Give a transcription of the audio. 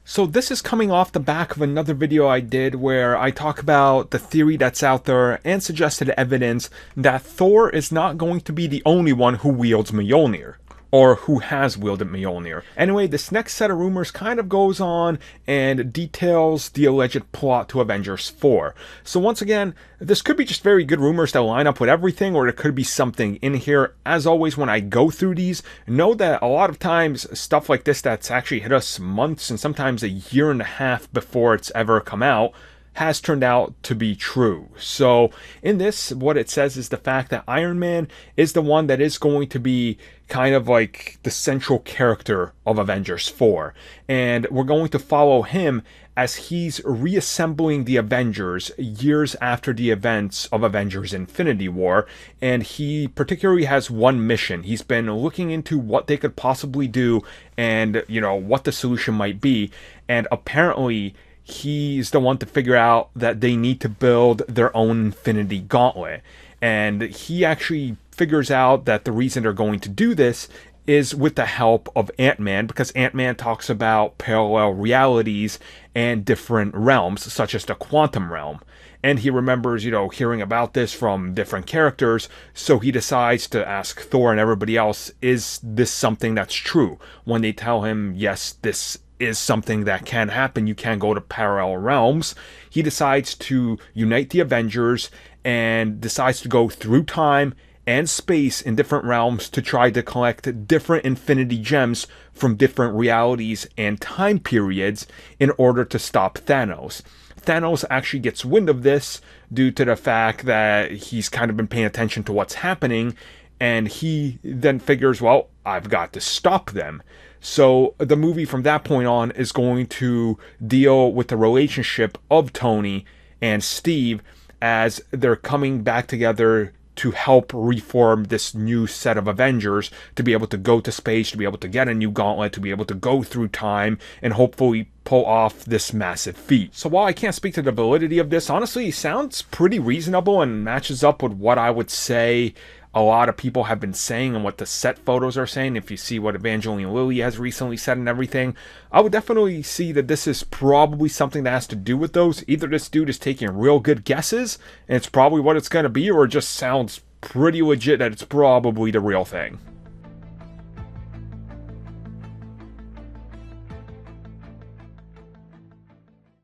So this is coming off the back of another video I did where I talk about the theory that's out there and suggested evidence that Thor is not going to be the only one who wields Mjolnir, or who has wielded Mjolnir. Anyway, this next set of rumors kind of goes on and details the alleged plot to Avengers 4. So once again, this could be just very good rumors that line up with everything, or there could be something in here. As always, when I go through these, know that a lot of times stuff like this that's actually hit us months and sometimes a year and a half before it's ever come out has turned out to be true. So in this, what it says is the fact that Iron Man is the one that is going to be kind of like the central character of Avengers 4. And we're going to follow him as he's reassembling the Avengers years after the events of Avengers Infinity War. And he particularly has one mission. He's been looking into what they could possibly do and, what the solution might be. And apparently he's the one to figure out that they need to build their own Infinity Gauntlet. And he actually figures out that the reason they're going to do this is with the help of Ant-Man, because Ant-Man talks about parallel realities and different realms, such as the quantum realm. And he remembers, hearing about this from different characters, so he decides to ask Thor and everybody else, is this something that's true? When they tell him, yes, this is something that can happen, you can go to parallel realms, he decides to unite the Avengers and decides to go through time and space in different realms to try to collect different Infinity Gems from different realities and time periods in order to stop Thanos. Thanos actually gets wind of this due to the fact that he's kind of been paying attention to what's happening, and he then figures, well, I've got to stop them. So the movie from that point on is going to deal with the relationship of Tony and Steve as they're coming back together to help reform this new set of Avengers, to be able to go to space, to be able to get a new gauntlet, to be able to go through time, and hopefully pull off this massive feat. So while I can't speak to the validity of this, honestly, it sounds pretty reasonable and matches up with what I would say a lot of people have been saying and what the set photos are saying. If you see what Evangeline Lilly has recently said and everything, I would definitely see that this is probably something that has to do with those. Either this dude is taking real good guesses and it's probably what it's going to be, or it just sounds pretty legit that it's probably the real thing.